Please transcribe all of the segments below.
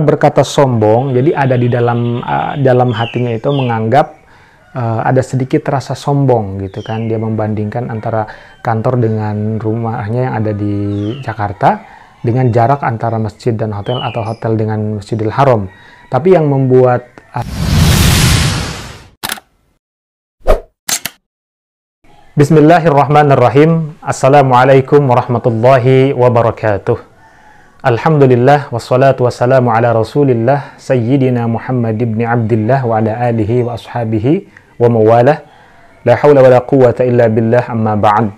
berkata sombong, jadi ada di dalam hatinya itu menganggap ada sedikit rasa sombong gitu kan. Dia membandingkan antara kantor dengan rumahnya yang ada di Jakarta dengan jarak antara masjid dan hotel atau hotel dengan Masjidil Haram. Tapi yang membuat Bismillahirrahmanirrahim. Assalamualaikum warahmatullahi wabarakatuh. Alhamdulillah wassalatu wassalamu ala Rasulillah Sayyidina Muhammad ibn Abdillah wa ala alihi wa ashabihi wa mawalah. La hawla wa la quwwata illa billah, amma ba'd.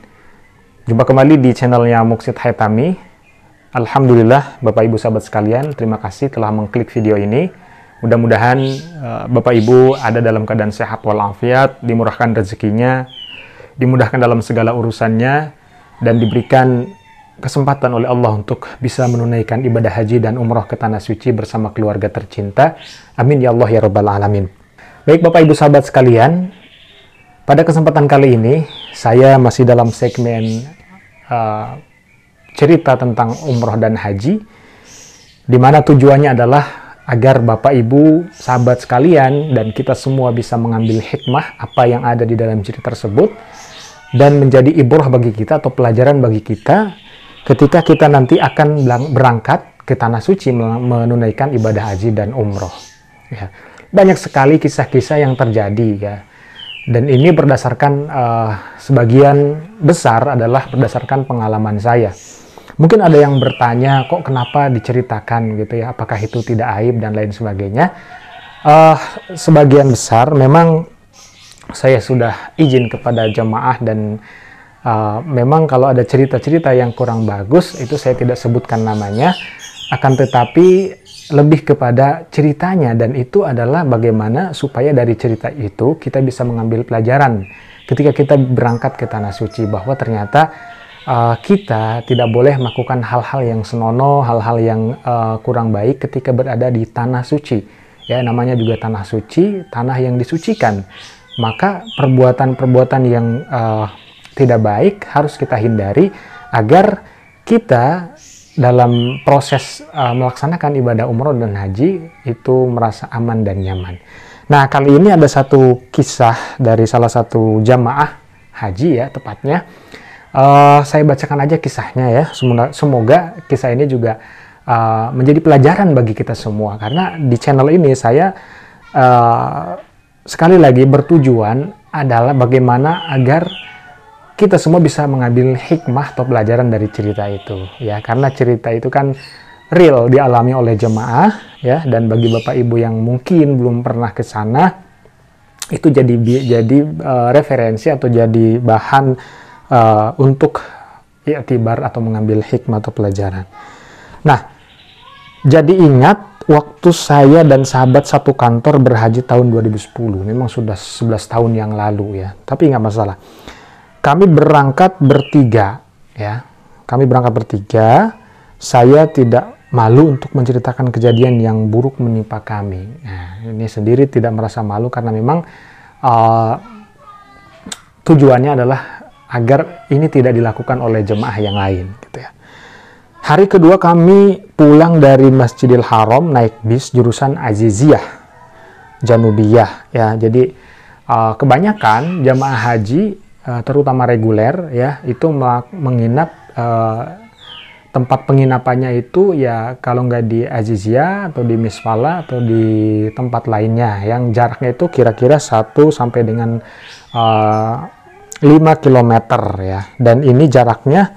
Jumpa kembali di channelnya Muksid Haitami. Alhamdulillah Bapak Ibu sahabat sekalian, terima kasih telah mengklik video ini. Mudah-mudahan Bapak Ibu ada dalam keadaan sehat walafiat, dimurahkan rezekinya, dimudahkan dalam segala urusannya, dan diberikan kesempatan oleh Allah untuk bisa menunaikan ibadah haji dan umroh ke Tanah Suci bersama keluarga tercinta. Amin ya Allah ya Rabbal Alamin. Baik Bapak Ibu sahabat sekalian, pada kesempatan kali ini saya masih dalam segmen cerita tentang umroh dan haji, di mana tujuannya adalah agar Bapak Ibu sahabat sekalian dan kita semua bisa mengambil hikmah apa yang ada di dalam cerita tersebut dan menjadi ibrah bagi kita atau pelajaran bagi kita ketika kita nanti akan berangkat ke Tanah Suci menunaikan ibadah haji dan umroh. Ya. Banyak sekali kisah-kisah yang terjadi ya. Dan ini berdasarkan sebagian besar adalah berdasarkan pengalaman saya. Mungkin ada yang bertanya, kok kenapa diceritakan gitu ya? Apakah itu tidak aib dan lain sebagainya? Sebagian besar memang saya sudah izin kepada jamaah dan memang kalau ada cerita-cerita yang kurang bagus itu saya tidak sebutkan namanya, akan tetapi lebih kepada ceritanya, dan itu adalah bagaimana supaya dari cerita itu kita bisa mengambil pelajaran ketika kita berangkat ke Tanah Suci, bahwa ternyata kita tidak boleh melakukan hal-hal yang senonoh, hal-hal yang kurang baik ketika berada di Tanah Suci. Ya, namanya juga Tanah Suci, tanah yang disucikan. Maka perbuatan-perbuatan yang tidak baik harus kita hindari agar kita dalam proses melaksanakan ibadah umroh dan haji itu merasa aman dan nyaman. Nah, kali ini ada satu kisah dari salah satu jamaah haji ya tepatnya. Saya bacakan aja kisahnya ya. Semoga kisah ini juga menjadi pelajaran bagi kita semua, karena di channel ini saya sekali lagi bertujuan adalah bagaimana agar kita semua bisa mengambil hikmah atau pelajaran dari cerita itu ya, karena cerita itu kan real dialami oleh jemaah ya, dan bagi Bapak Ibu yang mungkin belum pernah ke sana itu jadi referensi atau jadi bahan untuk i'tibar atau mengambil hikmah atau pelajaran. Nah, jadi ingat waktu saya dan sahabat satu kantor berhaji tahun 2010, memang sudah 11 tahun yang lalu ya, tapi nggak masalah. Kami berangkat bertiga, ya. Kami berangkat bertiga. Saya tidak malu untuk menceritakan kejadian yang buruk menimpa kami. Nah, ini sendiri tidak merasa malu karena memang tujuannya adalah agar ini tidak dilakukan oleh jemaah yang lain, gitu ya. Hari kedua kami pulang dari Masjidil Haram naik bis jurusan Aziziyah, Janubiyah, ya. Jadi kebanyakan jemaah haji terutama reguler ya itu menginap, tempat penginapannya itu ya kalau nggak di Aziziyah atau di Misfala atau di tempat lainnya yang jaraknya itu kira-kira 1 sampai dengan 5 km ya, dan ini jaraknya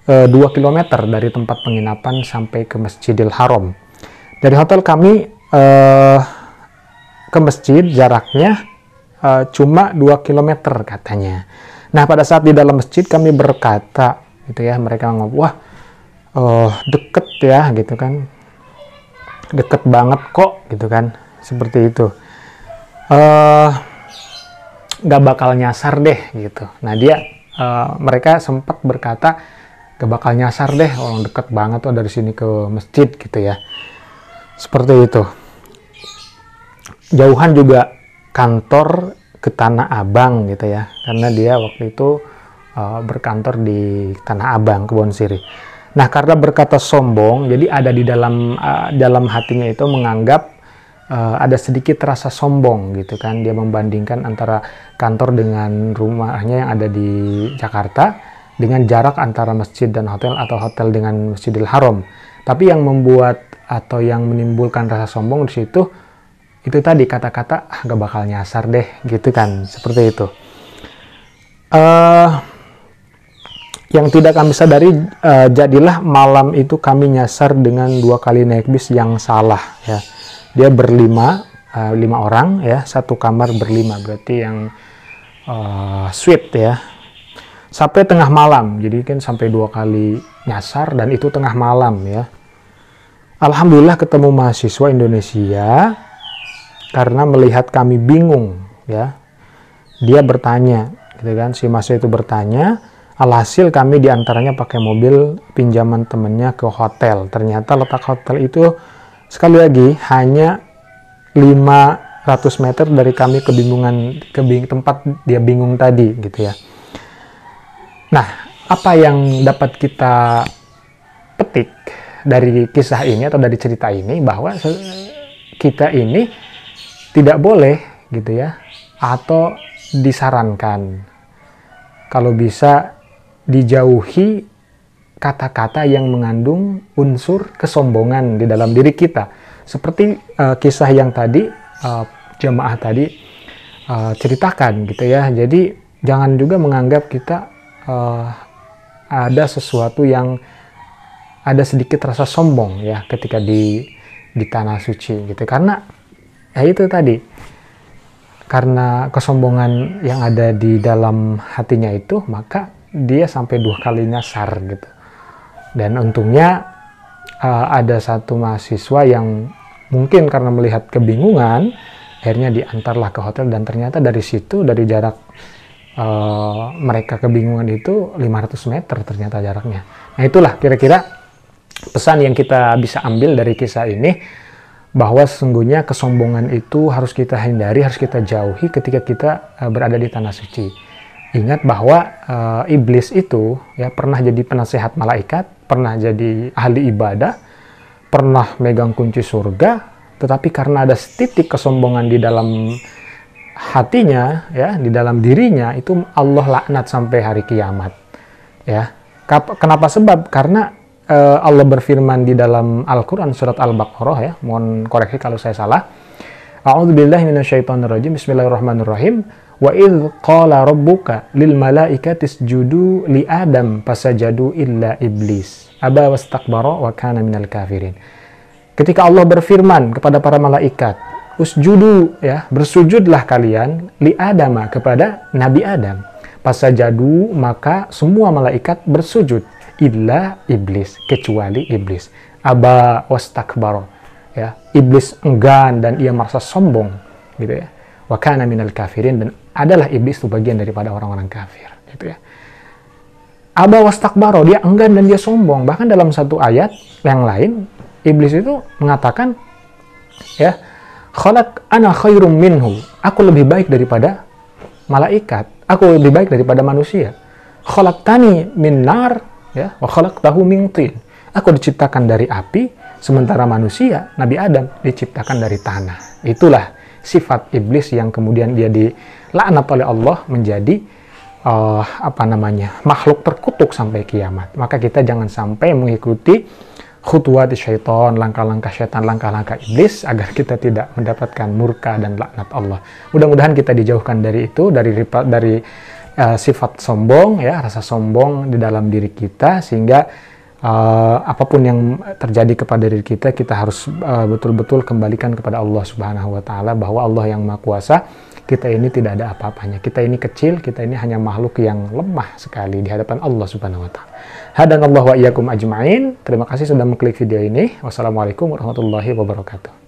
2 km dari tempat penginapan sampai ke Masjidil Haram. Dari hotel kami ke masjid jaraknya cuma 2 km katanya. Nah, pada saat di dalam masjid kami berkata gitu ya, mereka ngomong, wah deket ya gitu kan, deket banget kok gitu kan, seperti itu, nggak bakal nyasar deh gitu. Nah, mereka sempat berkata gak bakal nyasar deh, orang deket banget tuh dari sini ke masjid gitu ya, seperti itu. Jauhan juga kantor ke Tanah Abang gitu ya, karena dia waktu itu berkantor di Tanah Abang, Kebon Sirih. Nah, karena berkata sombong, jadi ada di dalam hatinya itu menganggap ada sedikit rasa sombong gitu kan. Dia membandingkan antara kantor dengan rumahnya yang ada di Jakarta dengan jarak antara masjid dan hotel atau hotel dengan Masjidil Haram. Tapi yang membuat atau yang menimbulkan rasa sombong di situ itu tadi kata-kata gak bakal nyasar deh gitu kan, seperti itu. Yang tidak kami sadari, jadilah malam itu kami nyasar dengan 2 kali naik bis yang salah ya. Dia berlima, 5 orang ya, satu kamar berlima, berarti yang suite ya. Sampai tengah malam, jadi kan sampai 2 kali nyasar dan itu tengah malam ya. Alhamdulillah ketemu mahasiswa Indonesia karena melihat kami bingung ya. Dia bertanya, gitu kan, si mahasiswa itu bertanya. Alhasil kami diantaranya pakai mobil pinjaman temennya ke hotel. Ternyata letak hotel itu sekali lagi hanya 500 meter dari kami tempat dia bingung tadi gitu ya. Nah, apa yang dapat kita petik dari kisah ini atau dari cerita ini, bahwa kita ini tidak boleh gitu ya, atau disarankan kalau bisa dijauhi kata-kata yang mengandung unsur kesombongan di dalam diri kita. Seperti kisah yang tadi jemaah tadi ceritakan gitu ya. Jadi jangan juga menganggap kita ada sesuatu yang ada sedikit rasa sombong ya ketika di tanah suci gitu. Karena ya itu tadi, karena kesombongan yang ada di dalam hatinya itu, maka dia sampai 2 kali nyasar gitu. Dan untungnya ada satu mahasiswa yang mungkin karena melihat kebingungan, akhirnya diantarlah ke hotel, dan ternyata dari situ, dari jarak mereka kebingungan itu 500 meter ternyata jaraknya. Nah, itulah kira-kira pesan yang kita bisa ambil dari kisah ini, bahwa sesungguhnya kesombongan itu harus kita hindari, harus kita jauhi ketika kita berada di tanah suci. Ingat bahwa iblis itu ya pernah jadi penasehat malaikat, pernah jadi ahli ibadah, pernah megang kunci surga, tetapi karena ada titik kesombongan di dalam hatinya ya, di dalam dirinya, itu Allah laknat sampai hari kiamat. Ya. Kenapa? Sebab karena Allah berfirman di dalam Al-Qur'an surat Al-Baqarah ya, mohon koreksi kalau saya salah. A'udzubillahi minasyaitonirrajim. Bismillahirrahmanirrahim. Wa idz qala rabbuka lil malaikati isjudu li Adam fasajadu illa iblis aba wastakbara wa kana minal kafirin. Ketika Allah berfirman kepada para malaikat, usjudu ya, bersujudlah kalian li Adam, kepada Nabi Adam. Fasajadu, maka semua malaikat bersujud, illa iblis, kecuali iblis. Aba wastakbara ya, iblis enggan dan ia merasa sombong gitu ya. Wa kana minal kafirin, dan adalah iblis itu bagian daripada orang-orang kafir gitu ya. Aba wastakbaro, dia enggan dan dia sombong. Bahkan dalam satu ayat yang lain, iblis itu mengatakan ya, khalaq ana khairum minhu, aku lebih baik daripada malaikat, aku lebih baik daripada manusia. Khalaqtani min nar ya, wa khalaqtahu min tin, aku diciptakan dari api, sementara manusia Nabi Adam diciptakan dari tanah. Itulah sifat iblis yang kemudian dia dilaknat oleh Allah menjadi makhluk terkutuk sampai kiamat. Maka kita jangan sampai mengikuti khutuwat syaitan, langkah-langkah syaitan, langkah-langkah iblis, agar kita tidak mendapatkan murka dan laknat Allah. Mudah-mudahan kita dijauhkan dari itu, dari sifat sombong ya, rasa sombong di dalam diri kita, sehingga apapun yang terjadi kepada diri kita, kita harus betul-betul kembalikan kepada Allah Subhanahu wa Ta'ala, bahwa Allah yang Maha Kuasa, kita ini tidak ada apa-apanya, kita ini kecil, kita ini hanya makhluk yang lemah sekali di hadapan Allah Subhanahu wa Ta'ala. Hadanallahu wa iyyakum ajma'in. Terima kasih sudah mengklik video ini. Wassalamualaikum warahmatullahi wabarakatuh.